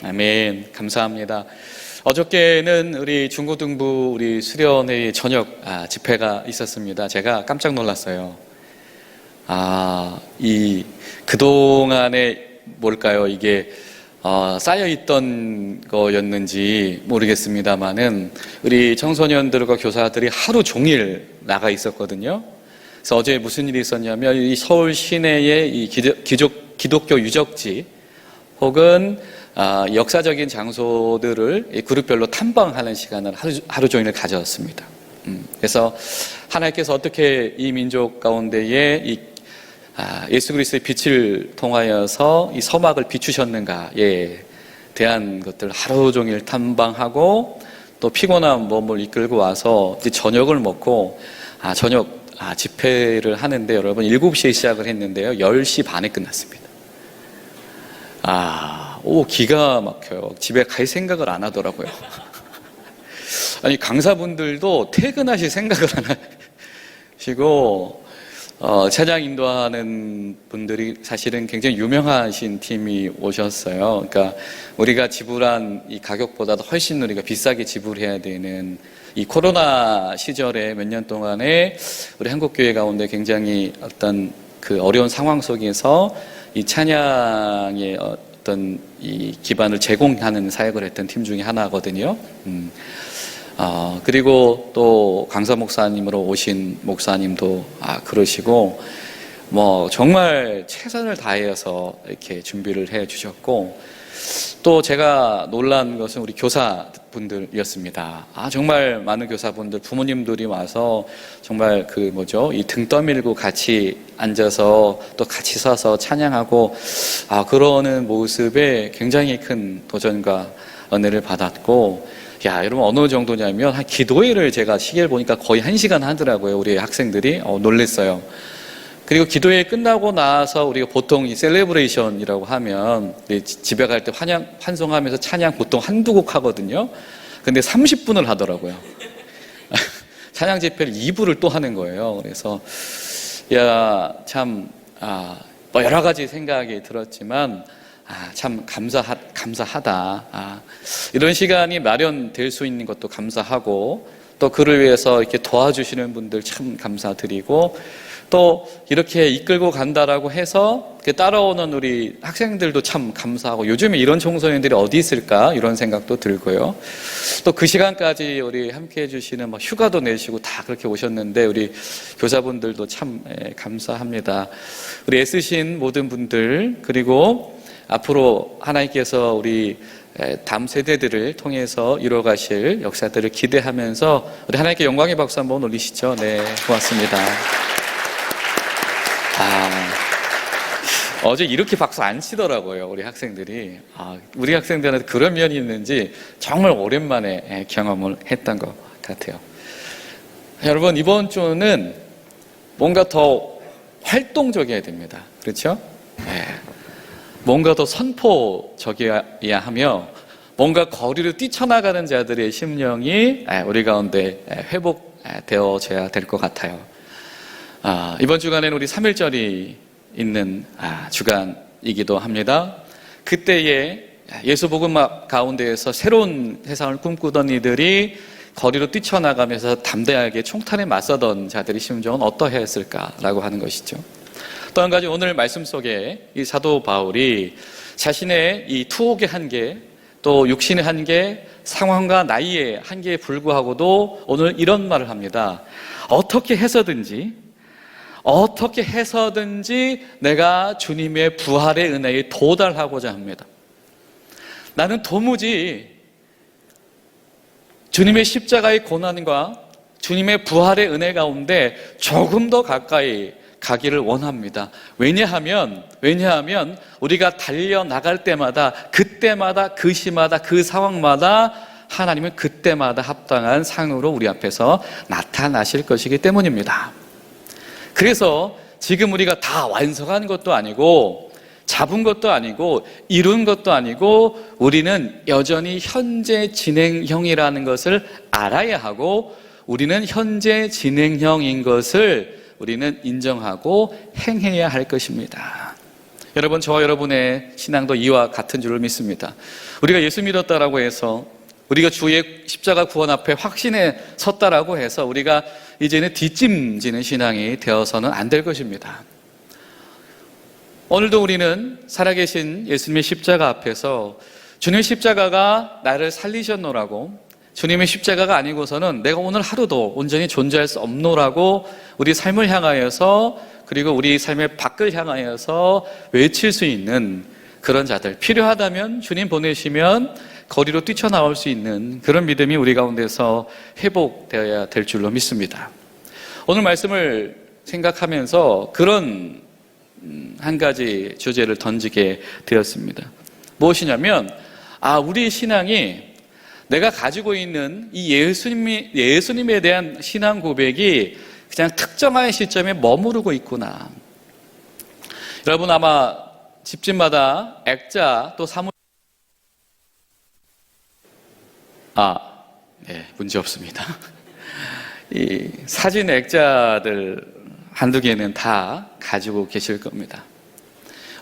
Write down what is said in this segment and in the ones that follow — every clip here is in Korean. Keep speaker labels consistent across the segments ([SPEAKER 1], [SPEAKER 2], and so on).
[SPEAKER 1] 아멘. 감사합니다. 어저께는 우리 중고등부 우리 수련회 저녁 집회가 있었습니다. 제가 깜짝 놀랐어요. 그동안에 뭘까요? 이게 쌓여있던 거였는지 모르겠습니다만은 우리 청소년들과 교사들이 하루 종일 나가 있었거든요. 그래서 어제 무슨 일이 있었냐면 이 서울 시내의 이 기독교 유적지 혹은 역사적인 장소들을 그룹별로 탐방하는 시간을 하루 종일 가졌습니다. 그래서 하나님께서 어떻게 이 민족 가운데에 예수 그리스도의 빛을 통하여서 이 서막을 비추셨는가에 대한 것들 하루 종일 탐방하고 또 피곤한 몸을 이끌고 와서 이제 저녁을 먹고 저녁 집회를 하는데 여러분 7시에 시작을 했는데요 10시 반에 끝났습니다. 기가 막혀요. 집에 갈 생각을 안 하더라고요. 아니, 강사분들도 퇴근하실 생각을 안 하시고, 찬양 인도하는 분들이 사실은 굉장히 유명하신 팀이 오셨어요. 그러니까 우리가 지불한 이 가격보다도 훨씬 우리가 비싸게 지불해야 되는 이 코로나 시절에 몇 년 동안에 우리 한국교회 가운데 굉장히 어떤 그 어려운 상황 속에서 이 찬양의 어떤 이 기반을 제공하는 사역을 했던 팀 중에 하나거든요. 그리고 또 강사 목사님으로 오신 목사님도 그러시고 정말 최선을 다해서 이렇게 준비를 해 주셨고 또 제가 놀란 것은 우리 교사분들이었습니다. 정말 많은 교사분들, 부모님들이 와서 정말 이 등 떠밀고 같이 앉아서 또 같이 서서 찬양하고 그러는 모습에 굉장히 큰 도전과 은혜를 받았고 여러분 어느 정도냐면 한 기도회를 제가 시계를 보니까 거의 1시간 하더라고요. 우리 학생들이 놀랬어요. 그리고 기도회 끝나고 나서 우리가 보통 이 셀레브레이션이라고 하면 집에 갈 때 환송하면서 찬양 보통 한두 곡 하거든요. 근데 30분을 하더라고요. 찬양 집회를 2부를 또 하는 거예요. 그래서 참 여러 가지 생각이 들었지만 참 감사하다. 이런 시간이 마련될 수 있는 것도 감사하고 또 그를 위해서 이렇게 도와주시는 분들 참 감사드리고 또 이렇게 이끌고 간다라고 해서 따라오는 우리 학생들도 참 감사하고 요즘에 이런 청소년들이 어디 있을까 이런 생각도 들고요. 또 그 시간까지 우리 함께 해주시는 휴가도 내시고 다 그렇게 오셨는데 우리 교사분들도 참 감사합니다. 우리 애쓰신 모든 분들 그리고 앞으로 하나님께서 우리 다음 세대들을 통해서 이루어가실 역사들을 기대하면서 우리 하나님께 영광의 박수 한번 올리시죠. 네, 고맙습니다. 어제 이렇게 박수 안 치더라고요, 우리 학생들이. 우리 학생들한테 그런 면이 있는지 정말 오랜만에 경험을 했던 것 같아요. 여러분, 이번 주는 뭔가 더 활동적이어야 됩니다. 그렇죠? 뭔가 더 선포적이어야 하며 뭔가 거리로 뛰쳐나가는 자들의 심령이 우리 가운데 회복되어져야 될 것 같아요. 이번 주간에는 우리 3.1절이 있는 주간이기도 합니다. 그때에 예수 복음 가운데에서 새로운 세상을 꿈꾸던 이들이 거리로 뛰쳐나가면서 담대하게 총탄에 맞서던 자들의 심정은 어떠했을까라고 하는 것이죠. 또 한 가지 오늘 말씀 속에 이 사도 바울이 자신의 이 투옥의 한계 또 육신의 한계 상황과 나이의 한계에 불구하고도 오늘 이런 말을 합니다. 어떻게 해서든지 내가 주님의 부활의 은혜에 도달하고자 합니다. 나는 도무지 주님의 십자가의 고난과 주님의 부활의 은혜 가운데 조금 더 가까이 가기를 원합니다. 왜냐하면 우리가 달려나갈 때마다 그때마다 그 시마다 그 상황마다 하나님은 그때마다 합당한 상으로 우리 앞에서 나타나실 것이기 때문입니다. 그래서 지금 우리가 다 완성한 것도 아니고 잡은 것도 아니고 이룬 것도 아니고 우리는 여전히 현재 진행형이라는 것을 알아야 하고 우리는 현재 진행형인 것을 우리는 인정하고 행해야 할 것입니다. 여러분, 저와 여러분의 신앙도 이와 같은 줄을 믿습니다. 우리가 예수 믿었다라고 해서, 우리가 주의 십자가 구원 앞에 확신에 섰다라고 해서 우리가 이제는 뒷짐지는 신앙이 되어서는 안 될 것입니다. 오늘도 우리는 살아계신 예수님의 십자가 앞에서 주님의 십자가가 나를 살리셨노라고, 주님의 십자가가 아니고서는 내가 오늘 하루도 온전히 존재할 수 없노라고 우리 삶을 향하여서, 그리고 우리 삶의 밖을 향하여서 외칠 수 있는 그런 자들, 필요하다면 주님 보내시면 거리로 뛰쳐나올 수 있는 그런 믿음이 우리 가운데서 회복되어야 될 줄로 믿습니다. 오늘 말씀을 생각하면서 그런 한 가지 주제를 던지게 되었습니다. 무엇이냐면, 우리 신앙이, 내가 가지고 있는 이 예수님에 대한 신앙 고백이 그냥 특정한 시점에 머무르고 있구나. 여러분, 아마 집집마다 액자 또 사무 네, 문제 없습니다. 이 사진 액자들 한두 개는 다 가지고 계실 겁니다.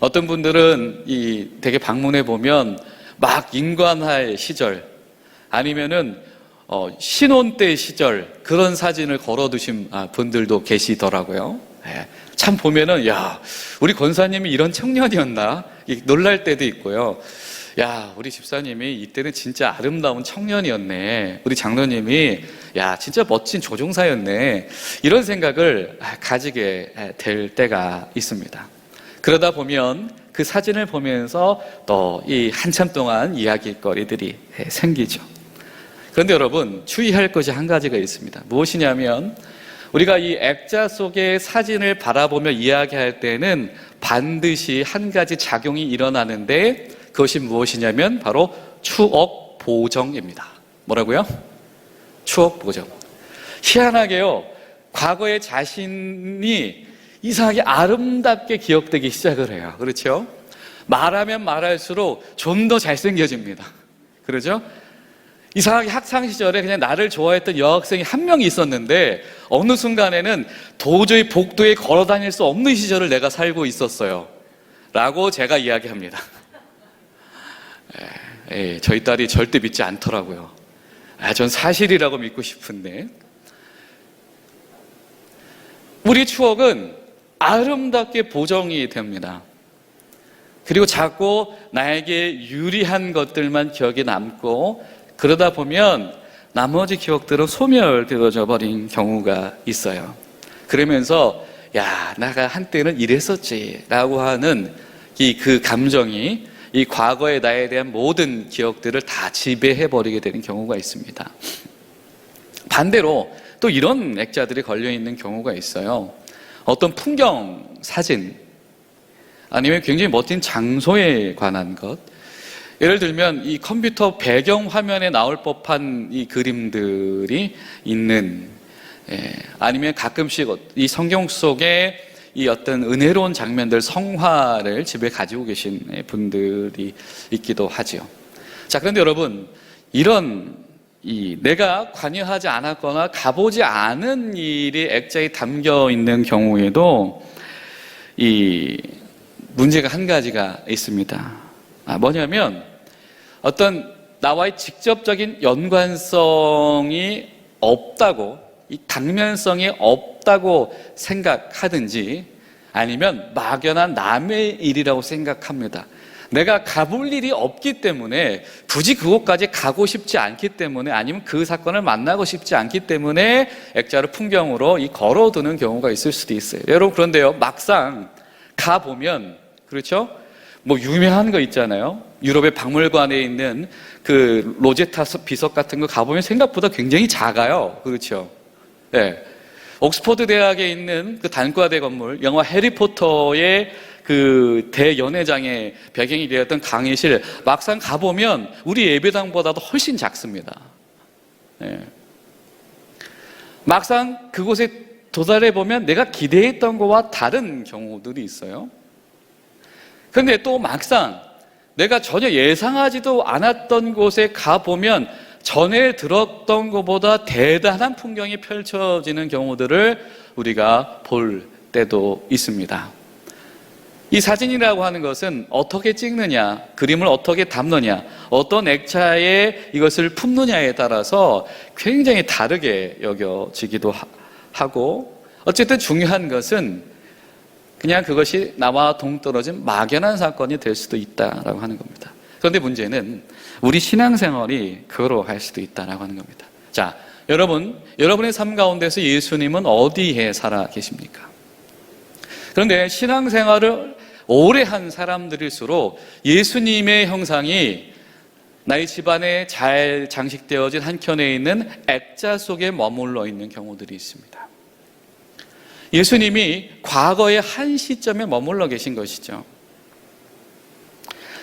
[SPEAKER 1] 어떤 분들은 이 되게 방문해 보면 막 인관할 시절, 아니면은 신혼 때 시절 그런 사진을 걸어두신 분들도 계시더라고요. 네. 참 보면은, 야, 우리 권사님이 이런 청년이었나? 놀랄 때도 있고요. 야, 우리 집사님이 이때는 진짜 아름다운 청년이었네. 우리 장로님이, 야, 진짜 멋진 조종사였네. 이런 생각을 가지게 될 때가 있습니다. 그러다 보면 그 사진을 보면서 또 이 한참 동안 이야기거리들이 생기죠. 그런데 여러분, 주의할 것이 한 가지가 있습니다. 무엇이냐면, 우리가 이 액자 속의 사진을 바라보며 이야기할 때는 반드시 한 가지 작용이 일어나는데, 그것이 무엇이냐면 바로 추억 보정입니다. 뭐라고요? 추억 보정. 희한하게요, 과거의 자신이 이상하게 아름답게 기억되기 시작을 해요. 그렇죠? 말하면 말할수록 좀 더 잘생겨집니다. 그러죠? 이상하게 학창시절에 그냥 나를 좋아했던 여학생이 한 명이 있었는데, 어느 순간에는 도저히 복도에 걸어 다닐 수 없는 시절을 내가 살고 있었어요 라고 제가 이야기합니다. 저희 딸이 절대 믿지 않더라고요. 전 사실이라고 믿고 싶은데, 우리 추억은 아름답게 보정이 됩니다. 그리고 자꾸 나에게 유리한 것들만 기억에 남고, 그러다 보면 나머지 기억들은 소멸되어져 버린 경우가 있어요. 그러면서, 야, 내가 한때는 이랬었지 라고 하는 그 감정이 이 과거의 나에 대한 모든 기억들을 다 지배해버리게 되는 경우가 있습니다. 반대로 또 이런 액자들이 걸려있는 경우가 있어요. 어떤 풍경 사진, 아니면 굉장히 멋진 장소에 관한 것, 예를 들면 이 컴퓨터 배경 화면에 나올 법한 이 그림들이 있는, 아니면 가끔씩 이 성경 속에 이 어떤 은혜로운 장면들, 성화를 집에 가지고 계신 분들이 있기도 하죠. 자, 그런데 여러분, 이런 내가 관여하지 않았거나 가보지 않은 일이 액자에 담겨 있는 경우에도 이 문제가 한 가지가 있습니다. 뭐냐면, 어떤 나와의 직접적인 연관성이 없다고, 이 당면성이 없다고 생각하든지, 아니면 막연한 남의 일이라고 생각합니다. 내가 가볼 일이 없기 때문에, 굳이 그곳까지 가고 싶지 않기 때문에, 아니면 그 사건을 만나고 싶지 않기 때문에 액자를 풍경으로 걸어두는 경우가 있을 수도 있어요. 여러분, 그런데요, 막상 가보면, 그렇죠? 뭐 유명한 거 있잖아요. 유럽의 박물관에 있는 그 로제타 비석 같은 거 가보면 생각보다 굉장히 작아요. 그렇죠? 네. 옥스퍼드 대학에 있는 그 단과대 건물, 영화 해리포터의 그 대연회장의 배경이 되었던 강의실, 막상 가보면 우리 예배당보다도 훨씬 작습니다. 네. 막상 그곳에 도달해 보면 내가 기대했던 것과 다른 경우들이 있어요. 그런데 또 막상 내가 전혀 예상하지도 않았던 곳에 가보면 전에 들었던 것보다 대단한 풍경이 펼쳐지는 경우들을 우리가 볼 때도 있습니다. 이 사진이라고 하는 것은 어떻게 찍느냐, 그림을 어떻게 담느냐, 어떤 액자에 이것을 품느냐에 따라서 굉장히 다르게 여겨지기도 하고, 어쨌든 중요한 것은 그냥 그것이 나와 동떨어진 막연한 사건이 될 수도 있다라고 하는 겁니다. 그런데 문제는 우리 신앙생활이 그러할 수도 있다라고 하는 겁니다. 자, 여러분의 삶 가운데서 예수님은 어디에 살아 계십니까? 그런데 신앙생활을 오래 한 사람들일수록 예수님의 형상이 나의 집안에 잘 장식되어진 한켠에 있는 액자 속에 머물러 있는 경우들이 있습니다. 예수님이 과거의 한 시점에 머물러 계신 것이죠.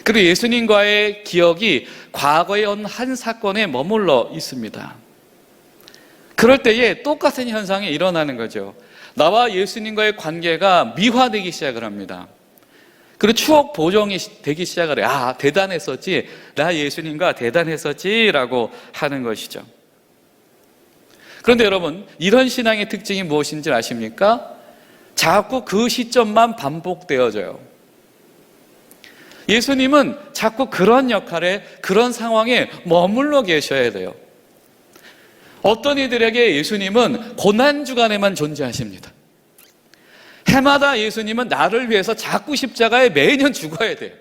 [SPEAKER 1] 그리고 예수님과의 기억이 과거의 어느 한 사건에 머물러 있습니다. 그럴 때에 똑같은 현상이 일어나는 거죠. 나와 예수님과의 관계가 미화되기 시작을 합니다. 그리고 추억 보정이 되기 시작을 해요. 아, 대단했었지. 나 예수님과 대단했었지. 라고 하는 것이죠. 그런데 여러분, 이런 신앙의 특징이 무엇인지 아십니까? 자꾸 그 시점만 반복되어져요. 예수님은 자꾸 그런 역할에, 그런 상황에 머물러 계셔야 돼요. 어떤 이들에게 예수님은 고난주간에만 존재하십니다. 해마다 예수님은 나를 위해서 자꾸 십자가에 매년 죽어야 돼요.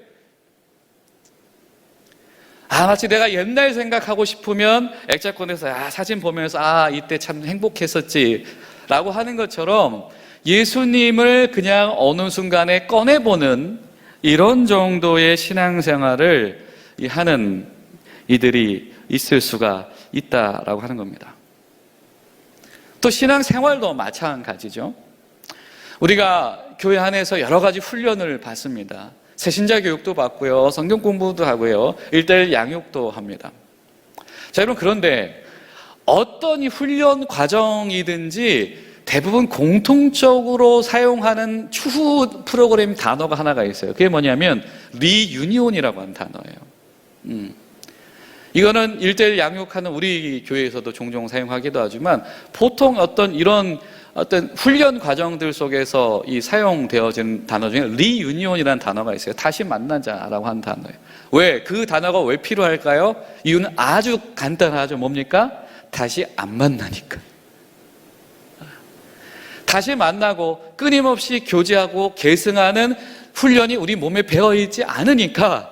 [SPEAKER 1] 마치 내가 옛날 생각하고 싶으면 액자권에서 사진 보면서 이때 참 행복했었지 라고 하는 것처럼 예수님을 그냥 어느 순간에 꺼내보는 이런 정도의 신앙생활을 하는 이들이 있을 수가 있다라고 하는 겁니다. 또 신앙생활도 마찬가지죠. 우리가 교회 안에서 여러 가지 훈련을 받습니다. 새신자 교육도 받고요, 성경 공부도 하고요, 1:1 양육도 합니다. 자, 여러분, 그런데 어떤 훈련 과정이든지 대부분 공통적으로 사용하는 추후 프로그램 단어가 하나가 있어요. 그게 뭐냐면 리유니온이라고 하는 단어예요. 이거는 1:1 양육하는 우리 교회에서도 종종 사용하기도 하지만 보통 어떤 훈련 과정들 속에서 이 사용되어진 단어 중에 리유니온이라는 단어가 있어요. 다시 만나자라고 하는 단어예요. 왜? 그 단어가 왜 필요할까요? 이유는 아주 간단하죠. 뭡니까? 다시 안 만나니까. 다시 만나고 끊임없이 교제하고 계승하는 훈련이 우리 몸에 배어있지 않으니까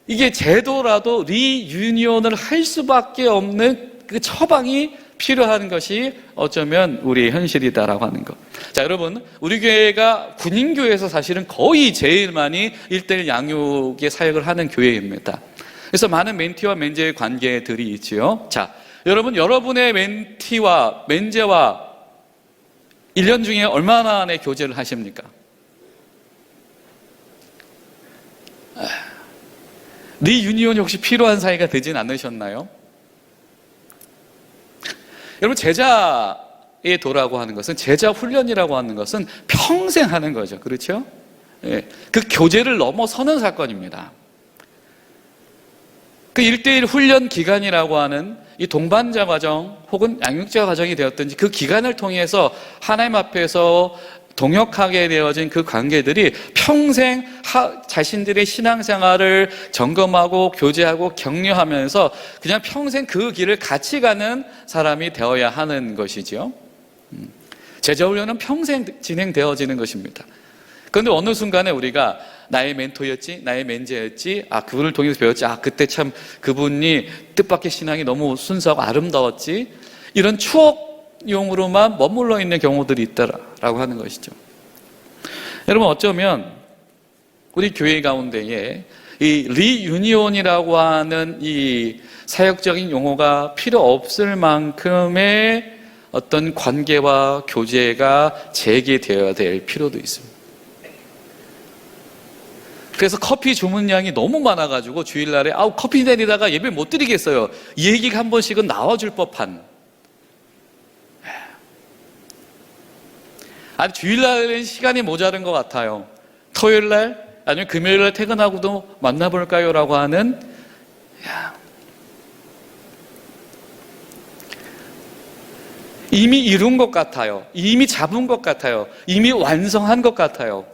[SPEAKER 1] 이게 제도라도 리유니온을 할 수밖에 없는 그 처방이 필요한 것이 어쩌면 우리의 현실이다라고 하는 것. 자, 여러분, 우리 교회가 군인교회에서 사실은 거의 제일 많이 1:1 양육의 사역을 하는 교회입니다. 그래서 많은 멘티와 멘제의 관계들이 있지요. 자, 여러분의 멘티와 멘제와 1년 중에 얼마나의 교제를 하십니까? 리유니온이 혹시 필요한 사이가 되진 않으셨나요? 여러분, 제자의 도라고 하는 것은, 제자 훈련이라고 하는 것은 평생 하는 거죠. 그렇죠? 예, 그 교제를 넘어서는 사건입니다. 그 1:1 훈련 기간이라고 하는 이 동반자 과정 혹은 양육자 과정이 되었든지 그 기간을 통해서 하나님 앞에서 동역하게 되어진 그 관계들이 평생 자신들의 신앙생활을 점검하고 교제하고 격려하면서 그냥 평생 그 길을 같이 가는 사람이 되어야 하는 것이죠. 제자훈련은 평생 진행되어지는 것입니다. 그런데 어느 순간에 우리가 나의 멘토였지, 나의 멘제였지, 그분을 통해서 배웠지, 그때 참 그분이 뜻밖의 신앙이 너무 순수하고 아름다웠지, 이런 추억용으로만 머물러 있는 경우들이 있다라고 하는 것이죠. 여러분, 어쩌면 우리 교회 가운데에 이 리유니온이라고 하는 이 사역적인 용어가 필요 없을 만큼의 어떤 관계와 교제가 재개되어야 될 필요도 있습니다. 그래서 커피 주문량이 너무 많아가지고 주일날에 커피 내리다가 예배 못 드리겠어요. 이 얘기가 한 번씩은 나와줄 법한. 주일날에는 시간이 모자른 것 같아요. 토요일날 아니면 금요일날 퇴근하고도 만나볼까요? 라고 하는. 이미 이룬 것 같아요. 이미 잡은 것 같아요. 이미 완성한 것 같아요.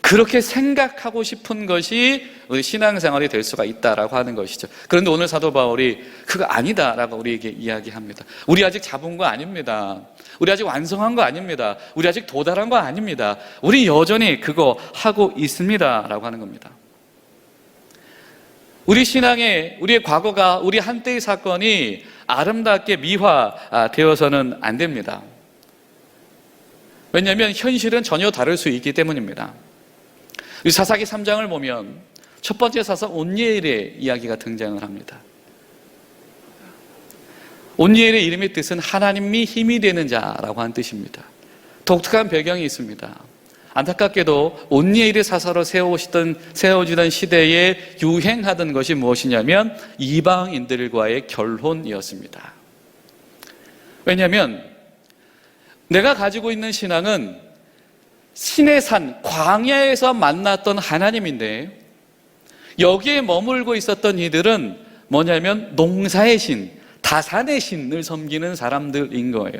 [SPEAKER 1] 그렇게 생각하고 싶은 것이 우리 신앙생활이 될 수가 있다라고 하는 것이죠. 그런데 오늘 사도 바울이 그거 아니다라고 우리에게 이야기합니다. 우리 아직 잡은 거 아닙니다. 우리 아직 완성한 거 아닙니다. 우리 아직 도달한 거 아닙니다. 우리 여전히 그거 하고 있습니다라고 하는 겁니다. 우리 신앙의 우리의 과거가, 우리 한때의 사건이 아름답게 미화되어서는 안 됩니다. 왜냐하면 현실은 전혀 다를 수 있기 때문입니다. 사사기 3장을 보면 첫 번째 사사 온니엘의 이야기가 등장을 합니다. 온니엘의 이름의 뜻은 하나님이 힘이 되는 자라고 하는 뜻입니다. 독특한 배경이 있습니다. 안타깝게도 온니엘의 사사로 세워지던 시대에 유행하던 것이 무엇이냐면 이방인들과의 결혼이었습니다. 왜냐하면 내가 가지고 있는 신앙은 신의 산, 광야에서 만났던 하나님인데 여기에 머물고 있었던 이들은 뭐냐면 농사의 신, 다산의 신을 섬기는 사람들인 거예요.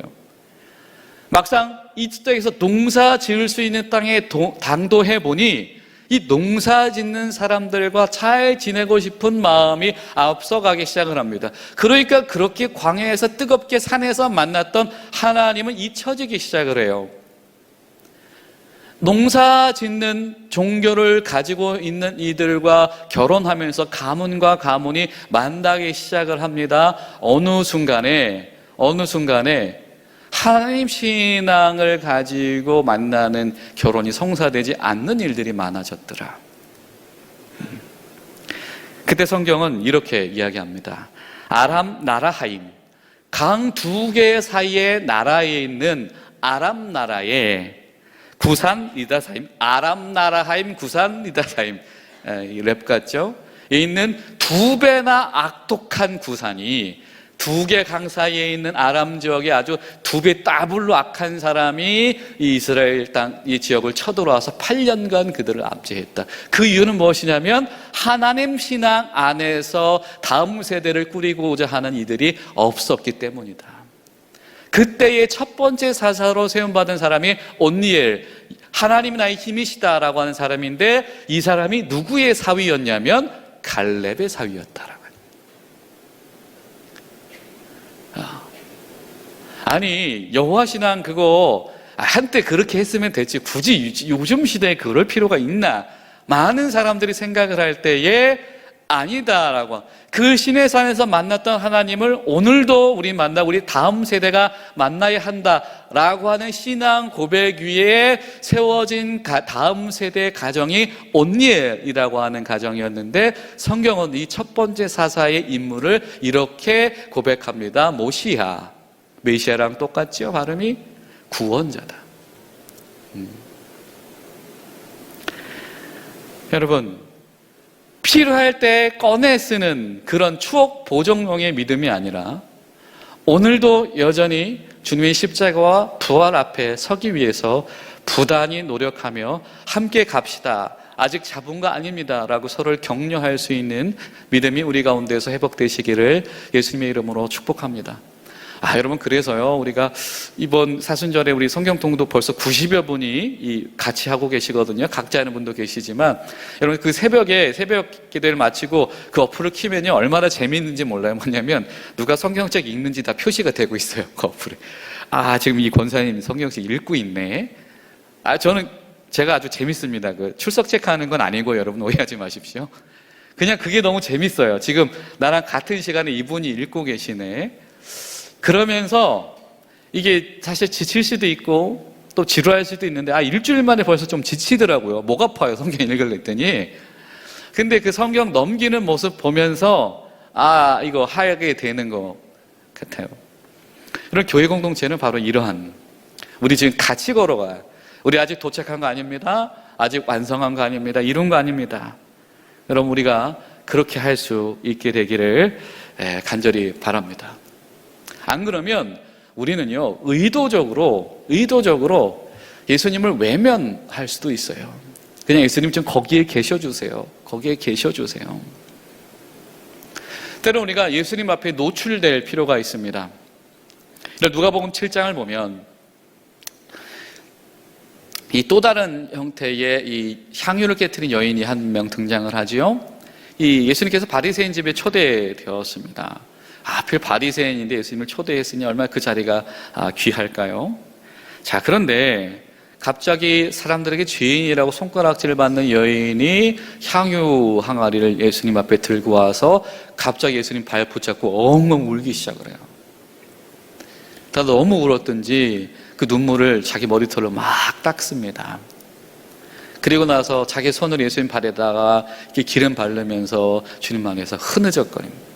[SPEAKER 1] 막상 이 땅에서 농사 지을 수 있는 땅에 당도해 보니 이 농사 짓는 사람들과 잘 지내고 싶은 마음이 앞서가기 시작을 합니다. 그러니까 그렇게 광야에서 뜨겁게 산에서 만났던 하나님은 잊혀지기 시작을 해요. 농사 짓는 종교를 가지고 있는 이들과 결혼하면서 가문과 가문이 만나기 시작을 합니다. 어느 순간에 하나님 신앙을 가지고 만나는 결혼이 성사되지 않는 일들이 많아졌더라. 그때 성경은 이렇게 이야기합니다. 아람 나라하임, 강 두 개 사이의 나라에 있는 아람 나라에 구산 리다사임, 아람 나라하임 구산 리다사임, 랩 같죠? 에 있는 두 배나 악독한 구산이 두 개 강 사이에 있는 아람 지역에 아주 두 배 더블로 악한 사람이 이 이스라엘 땅, 이 지역을 쳐들어와서 8년간 그들을 압제했다. 그 이유는 무엇이냐면 하나님 신앙 안에서 다음 세대를 꾸리고자 하는 이들이 없었기 때문이다. 그때의 첫 번째 사사로 세움받은 사람이 온니엘, 하나님이 나의 힘이시다라고 하는 사람인데 이 사람이 누구의 사위였냐면 갈렙의 사위였다라고. 아니 여호와 신앙 그거 한때 그렇게 했으면 됐지 굳이 요즘 시대에 그럴 필요가 있나? 많은 사람들이 생각을 할 때에 아니다라고. 그 신의 산에서 만났던 하나님을 오늘도 우리 다음 세대가 만나야 한다라고 하는 신앙 고백 위에 세워진 다음 세대의 가정이 온니엘이라고 하는 가정이었는데 성경은 이 첫 번째 사사의 인물을 이렇게 고백합니다. 모시아, 메시아랑 똑같죠? 발음이 구원자다. 여러분, 필요할 때 꺼내 쓰는 그런 추억 보정용의 믿음이 아니라 오늘도 여전히 주님의 십자가와 부활 앞에 서기 위해서 부단히 노력하며 함께 갑시다. 아직 잡은 거 아닙니다. 라고 서로를 격려할 수 있는 믿음이 우리 가운데서 회복되시기를 예수님의 이름으로 축복합니다. 여러분, 그래서요, 우리가 이번 사순절에 우리 성경 통독 벌써 90여 분이 같이 하고 계시거든요. 각자 하는 분도 계시지만, 여러분, 그 새벽 기도를 마치고 그 어플을 키면요, 얼마나 재미있는지 몰라요. 뭐냐면, 누가 성경책 읽는지 다 표시가 되고 있어요. 그 어플에. 지금 이 권사님 성경책 읽고 있네. 제가 아주 재밌습니다. 그 출석 체크하는 건 아니고 여러분 오해하지 마십시오. 그냥 그게 너무 재밌어요. 지금 나랑 같은 시간에 이분이 읽고 계시네. 그러면서 이게 사실 지칠 수도 있고 또 지루할 수도 있는데 일주일 만에 벌써 좀 지치더라고요. 목 아파요. 성경 읽으랬더니. 근데 그 성경 넘기는 모습 보면서 이거 하게 되는 것 같아요. 그런 교회 공동체는 바로 이러한, 우리 지금 같이 걸어가요. 우리 아직 도착한 거 아닙니다. 아직 완성한 거 아닙니다. 이룬 거 아닙니다. 여러분, 우리가 그렇게 할 수 있게 되기를 간절히 바랍니다. 안 그러면 우리는요, 의도적으로 예수님을 외면할 수도 있어요. 그냥 예수님 좀 거기에 계셔주세요. 거기에 계셔주세요. 때로 우리가 예수님 앞에 노출될 필요가 있습니다. 누가복음 7장을 보면 이 또 다른 형태의 이 향유를 깨트린 여인이 한 명 등장을 하지요. 이 예수님께서 바리새인 집에 초대되었습니다. 하필 바리새인인데 예수님을 초대했으니 얼마나 그 자리가 귀할까요? 자, 그런데 갑자기 사람들에게 죄인이라고 손가락질을 받는 여인이 향유 항아리를 예수님 앞에 들고 와서 갑자기 예수님 발 붙잡고 엉엉 울기 시작을 해요. 다 너무 울었던지 그 눈물을 자기 머리털로 막 닦습니다. 그리고 나서 자기 손으로 예수님 발에다가 이렇게 기름 바르면서 주님 안에서 흐느적거립니다.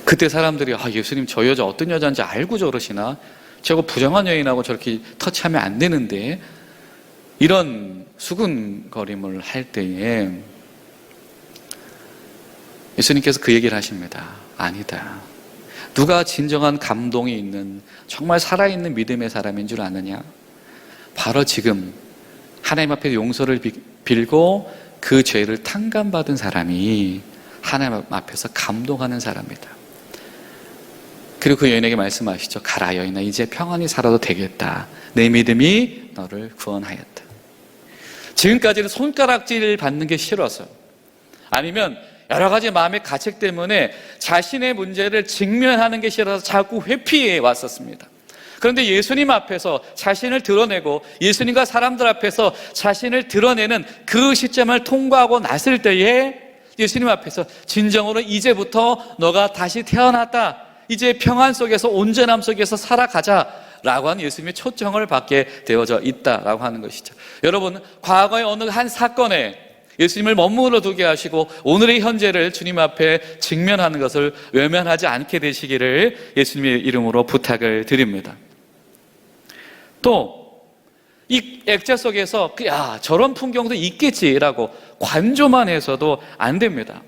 [SPEAKER 1] 그때 사람들이 예수님 저 여자 어떤 여자인지 알고 저러시나? 저거 부정한 여인하고 저렇게 터치하면 안 되는데, 이런 수군거림을 할 때에 예수님께서 그 얘기를 하십니다. 아니다. 누가 진정한 감동이 있는 정말 살아있는 믿음의 사람인 줄 아느냐? 바로 지금 하나님 앞에 용서를 빌고 그 죄를 탕감받은 사람이 하나님 앞에서 감동하는 사람이다. 그리고 그 여인에게 말씀하시죠. 가라 여인아, 이제 평안히 살아도 되겠다. 내 믿음이 너를 구원하였다. 지금까지는 손가락질 받는 게 싫어서, 아니면 여러 가지 마음의 가책 때문에 자신의 문제를 직면하는 게 싫어서 자꾸 회피해 왔었습니다. 그런데 예수님 앞에서 자신을 드러내고 예수님과 사람들 앞에서 자신을 드러내는 그 시점을 통과하고 났을 때에 예수님 앞에서 진정으로 이제부터 너가 다시 태어났다, 이제 평안 속에서 온전함 속에서 살아가자 라고 하는 예수님의 초청을 받게 되어져 있다라고 하는 것이죠. 여러분, 과거의 어느 한 사건에 예수님을 머물러 두게 하시고 오늘의 현재를 주님 앞에 직면하는 것을 외면하지 않게 되시기를 예수님의 이름으로 부탁을 드립니다. 또 이 액자 속에서 저런 풍경도 있겠지라고 관조만 해서도 안 됩니다.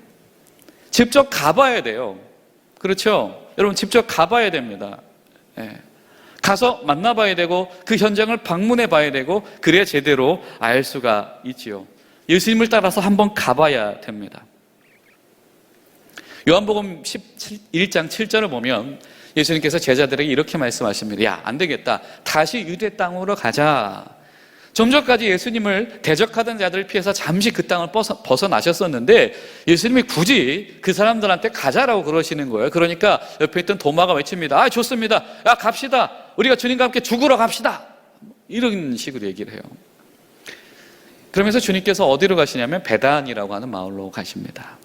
[SPEAKER 1] 직접 가봐야 돼요. 그렇죠? 여러분, 직접 가봐야 됩니다. 가서 만나봐야 되고 그 현장을 방문해 봐야 되고 그래야 제대로 알 수가 있지요. 예수님을 따라서 한번 가봐야 됩니다. 요한복음 11장 7절을 보면 예수님께서 제자들에게 이렇게 말씀하십니다. 야, 안 되겠다. 다시 유대 땅으로 가자. 좀 전까지 예수님을 대적하던 자들을 피해서 잠시 그 땅을 벗어나셨었는데 예수님이 굳이 그 사람들한테 가자라고 그러시는 거예요. 그러니까 옆에 있던 도마가 외칩니다. 좋습니다. 야, 갑시다. 우리가 주님과 함께 죽으러 갑시다. 이런 식으로 얘기를 해요. 그러면서 주님께서 어디로 가시냐면 베단이라고 하는 마을로 가십니다.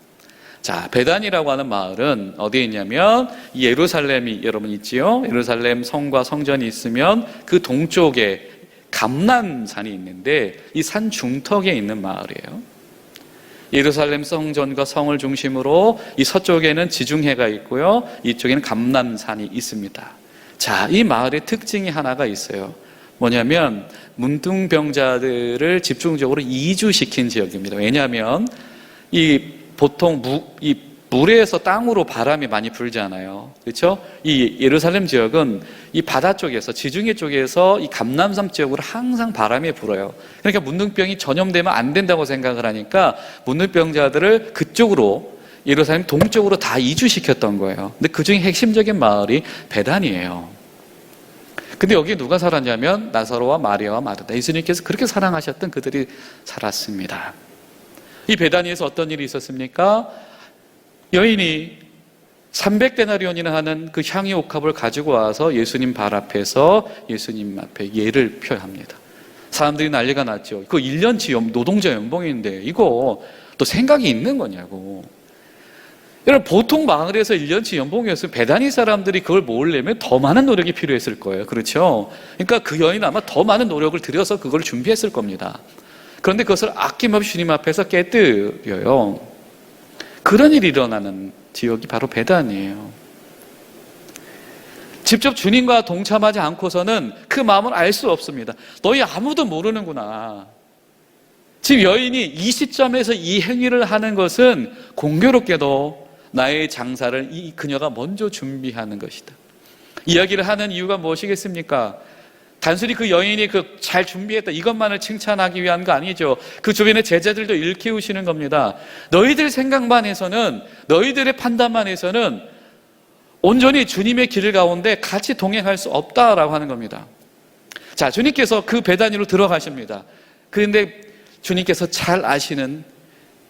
[SPEAKER 1] 자, 베단이라고 하는 마을은 어디에 있냐면 예루살렘이 여러분 있지요? 예루살렘 성과 성전이 있으면 그 동쪽에 감람산이 있는데 이 산 중턱에 있는 마을이에요. 예루살렘 성전과 성을 중심으로 이 서쪽에는 지중해가 있고요, 이쪽에는 감람산이 있습니다. 자, 이 마을의 특징이 하나가 있어요. 뭐냐면 문둥병자들을 집중적으로 이주시킨 지역입니다. 왜냐하면 보통 물에서 땅으로 바람이 많이 불잖아요. 그렇죠? 이 예루살렘 지역은 이 바다 쪽에서, 지중해 쪽에서 이 감람산 지역으로 항상 바람이 불어요. 그러니까 문둥병이 전염되면 안 된다고 생각을 하니까 문둥병자들을 그쪽으로, 예루살렘 동쪽으로 다 이주시켰던 거예요. 근데 그 중에 핵심적인 마을이 베단이에요. 근데 여기 누가 살았냐면 나사로와 마리아와 마르다. 예수님께서 그렇게 사랑하셨던 그들이 살았습니다. 이 베다니에서 어떤 일이 있었습니까? 여인이 300데나리온이나 하는 그 향유 옥합을 가지고 와서 예수님 발 앞에서 예수님 앞에 예를 표합니다. 사람들이 난리가 났죠. 그 1년치 노동자 연봉인데 이거 또 생각이 있는 거냐고. 여러분, 보통 마을에서 1년치 연봉이었으면 베다니 사람들이 그걸 모으려면 더 많은 노력이 필요했을 거예요. 그렇죠? 그러니까 그 여인은 아마 더 많은 노력을 들여서 그걸 준비했을 겁니다. 그런데 그것을 아낌없이 주님 앞에서 깨뜨려요. 그런 일이 일어나는 지역이 바로 베단이에요. 직접 주님과 동참하지 않고서는 그 마음을 알 수 없습니다. 너희 아무도 모르는구나. 지금 여인이 이 시점에서 이 행위를 하는 것은 공교롭게도 나의 장사를 이 그녀가 먼저 준비하는 것이다. 이야기를 하는 이유가 무엇이겠습니까? 단순히 그 여인이 잘 준비했다 이것만을 칭찬하기 위한 거 아니죠. 그 주변의 제자들도 일깨우시는 겁니다. 너희들 생각만 해서는, 너희들의 판단만 해서는 온전히 주님의 길 가운데 같이 동행할 수 없다라고 하는 겁니다. 자, 주님께서 그 베다니로 들어가십니다. 그런데 주님께서 잘 아시는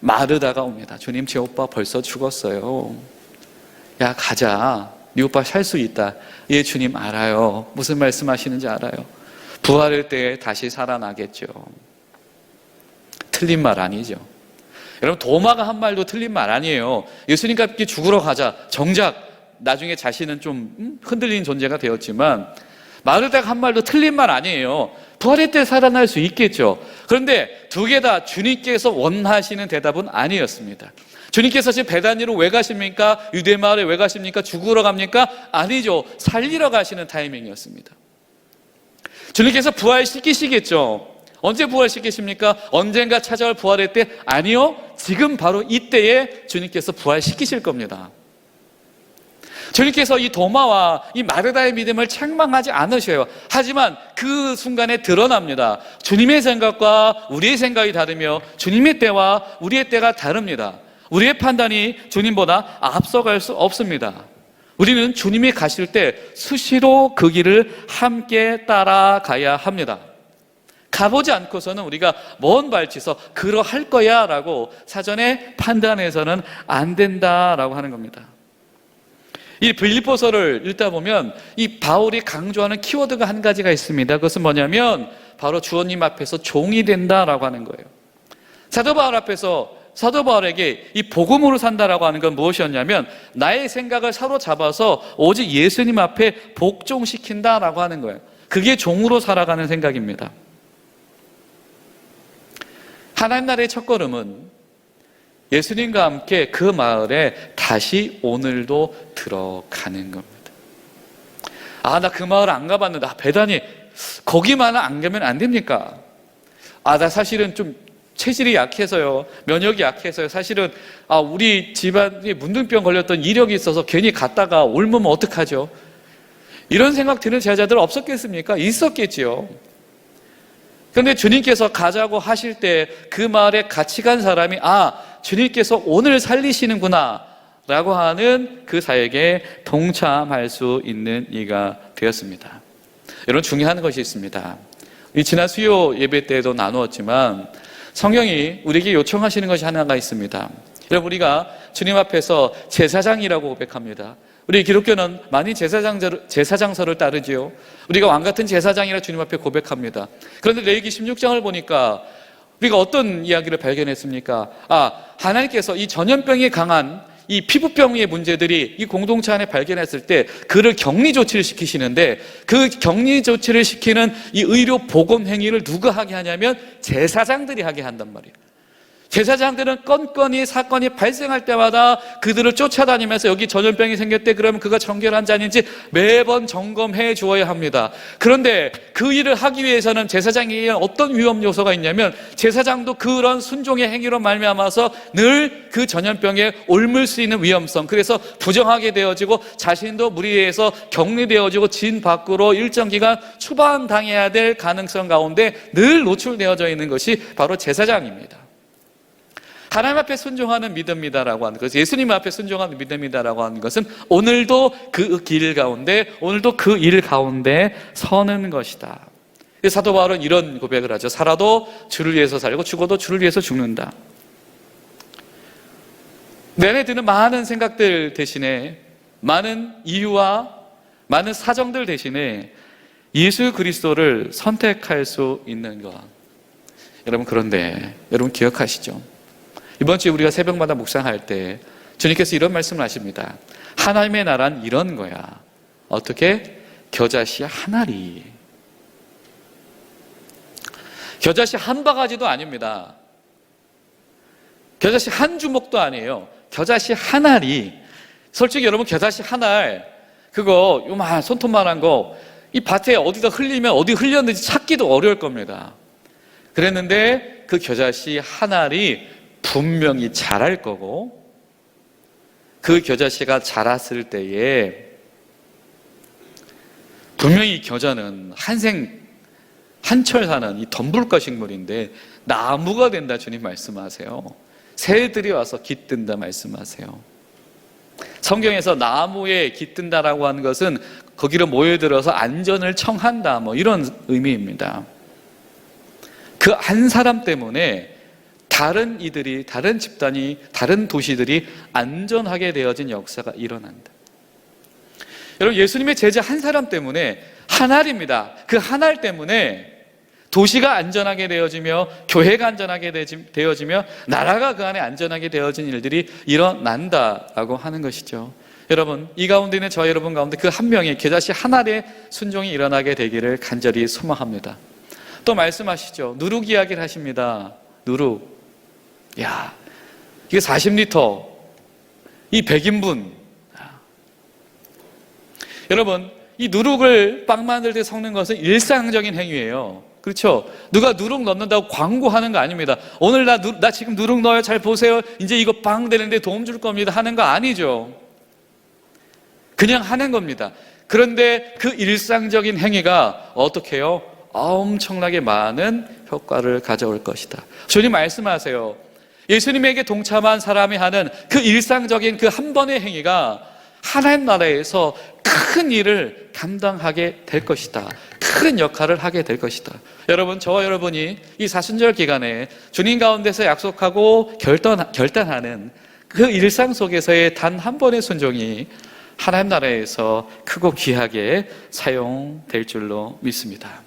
[SPEAKER 1] 마르다가 옵니다. 주님, 제 오빠 벌써 죽었어요. 야, 가자. 네 오빠 살 수 있다. 예, 주님 알아요. 무슨 말씀하시는지 알아요. 부활할 때 다시 살아나겠죠. 틀린 말 아니죠. 여러분, 도마가 한 말도 틀린 말 아니에요. 예수님과 함께 죽으러 가자. 정작 나중에 자신은 좀 흔들린 존재가 되었지만 마르다가 한 말도 틀린 말 아니에요. 부활의 때 살아날 수 있겠죠. 그런데 두 개 다 주님께서 원하시는 대답은 아니었습니다. 주님께서 지금 베다니로 왜 가십니까? 유대 마을에 왜 가십니까? 죽으러 갑니까? 아니죠. 살리러 가시는 타이밍이었습니다. 주님께서 부활시키시겠죠. 언제 부활시키십니까? 언젠가 찾아올 부활의 때? 아니요. 지금 바로 이때에 주님께서 부활시키실 겁니다. 주님께서 이 도마와 이 마르다의 믿음을 책망하지 않으셔요. 하지만 그 순간에 드러납니다. 주님의 생각과 우리의 생각이 다르며 주님의 때와 우리의 때가 다릅니다. 우리의 판단이 주님보다 앞서갈 수 없습니다. 우리는 주님이 가실 때 수시로 그 길을 함께 따라가야 합니다. 가보지 않고서는 우리가 먼 발치서 그러할 거야 라고 사전에 판단해서는 안 된다라고 하는 겁니다. 이 빌립보서를 읽다 보면 이 바울이 강조하는 키워드가 한 가지가 있습니다. 그것은 뭐냐면 바로 주님 앞에서 종이 된다라고 하는 거예요. 사도 바울에게 이 복음으로 산다라고 하는 건 무엇이었냐면 나의 생각을 사로잡아서 오직 예수님 앞에 복종시킨다라고 하는 거예요. 그게 종으로 살아가는 생각입니다. 하나님 나라의 첫걸음은 예수님과 함께 그 마을에 다시 오늘도 들어가는 겁니다. 아, 나 그 마을 안 가봤는데, 베다니 거기만 안 가면 안 됩니까? 아, 나 사실은 좀 체질이 약해서요, 면역이 약해서요, 사실은 우리 집안에 문둥병 걸렸던 이력이 있어서 괜히 갔다가 옮으면 어떡하죠? 이런 생각 드는 제자들 없었겠습니까? 있었겠지요. 그런데 주님께서 가자고 하실 때 그 마을에 같이 간 사람이 주님께서 오늘 살리시는구나 라고 하는 그 사역에 동참할 수 있는 이가 되었습니다. 여러분, 중요한 것이 있습니다. 지난 수요 예배 때에도 나누었지만 성경이 우리에게 요청하시는 것이 하나가 있습니다. 여러분, 우리가 주님 앞에서 제사장이라고 고백합니다. 우리 기독교는 많이 제사장서를 따르지요. 우리가 왕같은 제사장이라 주님 앞에 고백합니다. 그런데 레위기 16장을 보니까 우리가 어떤 이야기를 발견했습니까? 하나님께서 이 전염병이 강한 이 피부병의 문제들이 이 공동체 안에 발견했을 때 그를 격리 조치를 시키시는데 그 격리 조치를 시키는 이 의료 보건 행위를 누가 하게 하냐면 제사장들이 하게 한단 말이에요. 제사장들은 건건이 사건이 발생할 때마다 그들을 쫓아다니면서 여기 전염병이 생겼대, 그러면 그가 정결한 자인지 매번 점검해 주어야 합니다. 그런데 그 일을 하기 위해서는 제사장에게 어떤 위험 요소가 있냐면 제사장도 그런 순종의 행위로 말미암아서 늘 그 전염병에 옮을 수 있는 위험성, 그래서 부정하게 되어지고 자신도 무리에서 격리되어지고 진 밖으로 일정 기간 추방당해야 될 가능성 가운데 늘 노출되어져 있는 것이 바로 제사장입니다. 하나님 앞에 순종하는 믿음이다라고 하는 것, 예수님 앞에 순종하는 믿음이다라고 하는 것은 오늘도 그 길 가운데, 오늘도 그 일 가운데 서는 것이다. 사도 바울은 이런 고백을 하죠. 살아도 주를 위해서 살고 죽어도 주를 위해서 죽는다. 내내 드는 많은 생각들 대신에, 많은 이유와 많은 사정들 대신에 예수 그리스도를 선택할 수 있는 것. 여러분, 그런데 여러분 기억하시죠? 이번 주에 우리가 새벽마다 묵상할 때 주님께서 이런 말씀을 하십니다. 하나님의 나라는 이런 거야. 어떻게? 겨자씨 한 알이. 겨자씨 한 바가지도 아닙니다. 겨자씨 한 주먹도 아니에요. 겨자씨 한 알이. 솔직히 여러분, 겨자씨 한 알, 그거 요만 손톱만한 거 이 밭에 어디다 흘리면 어디 흘렸는지 찾기도 어려울 겁니다. 그랬는데 그 겨자씨 한 알이 분명히 자랄 거고, 그 겨자씨가 자랐을 때에 분명히 이 겨자는 한철 사는 이 덤불과 식물인데 나무가 된다 주님 말씀하세요. 새들이 와서 깃든다 말씀하세요. 성경에서 나무에 깃든다라고 하는 것은 거기로 모여들어서 안전을 청한다, 이런 의미입니다. 그 한 사람 때문에 다른 이들이, 다른 집단이, 다른 도시들이 안전하게 되어진 역사가 일어난다. 여러분, 예수님의 제자 한 사람 때문에, 한 알입니다. 그 한 알 때문에 도시가 안전하게 되어지며 교회가 안전하게 되어지며 나라가 그 안에 안전하게 되어진 일들이 일어난다라고 하는 것이죠. 여러분, 이 가운데 있는 저 여러분 가운데 그 한 명의 겨자씨 한 알의 순종이 일어나게 되기를 간절히 소망합니다. 또 말씀하시죠. 누룩 이야기를 하십니다. 누룩. 야, 이게 40리터, 이 100인분. 여러분, 이 누룩을 빵 만들 때 섞는 것은 일상적인 행위예요. 그렇죠? 누가 누룩 넣는다고 광고하는 거 아닙니다. 오늘 나 지금 누룩 넣어요. 잘 보세요. 이제 이거 빵 되는데 도움 줄 겁니다. 하는 거 아니죠. 그냥 하는 겁니다. 그런데 그 일상적인 행위가 어떻게 해요? 엄청나게 많은 효과를 가져올 것이다. 주님 말씀하세요. 예수님에게 동참한 사람이 하는 그 일상적인 그 한 번의 행위가 하나님 나라에서 큰 일을 감당하게 될 것이다. 큰 역할을 하게 될 것이다. 여러분, 저와 여러분이 이 사순절 기간에 주님 가운데서 약속하고 결단하는 그 일상 속에서의 단 한 번의 순종이 하나님 나라에서 크고 귀하게 사용될 줄로 믿습니다.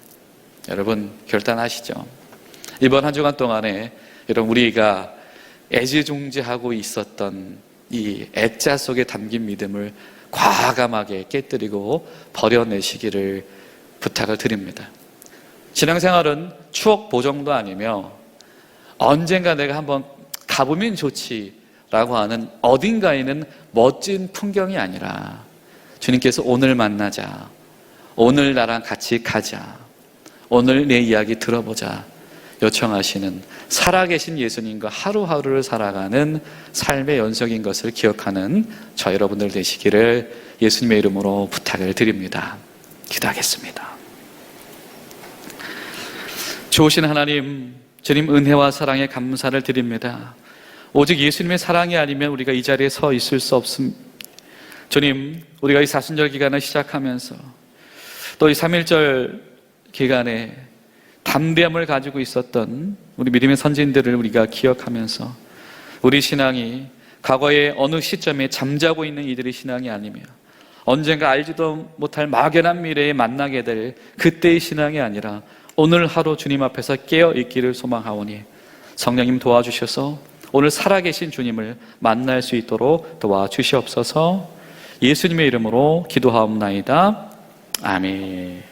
[SPEAKER 1] 여러분, 결단하시죠. 이번 한 주간 동안에 여러분, 우리가 애지중지하고 있었던 이 액자 속에 담긴 믿음을 과감하게 깨뜨리고 버려내시기를 부탁을 드립니다. 신앙생활은 추억 보정도 아니며 언젠가 내가 한번 가보면 좋지라고 하는 어딘가에 있는 멋진 풍경이 아니라 주님께서 오늘 만나자, 오늘 나랑 같이 가자, 오늘 내 이야기 들어보자 요청하시는 살아계신 예수님과 하루하루를 살아가는 삶의 연속인 것을 기억하는 저 여러분들 되시기를 예수님의 이름으로 부탁을 드립니다. 기도하겠습니다. 좋으신 하나님, 주님 은혜와 사랑에 감사를 드립니다. 오직 예수님의 사랑이 아니면 우리가 이 자리에 서 있을 수 없습니다. 주님, 우리가 이 사순절 기간을 시작하면서 또 이 3.1절 기간에 담대함을 가지고 있었던 우리 믿음의 선진들을 우리가 기억하면서 우리 신앙이 과거의 어느 시점에 잠자고 있는 이들의 신앙이 아니며 언젠가 알지도 못할 막연한 미래에 만나게 될 그때의 신앙이 아니라 오늘 하루 주님 앞에서 깨어 있기를 소망하오니 성령님 도와주셔서 오늘 살아계신 주님을 만날 수 있도록 도와주시옵소서. 예수님의 이름으로 기도하옵나이다. 아멘.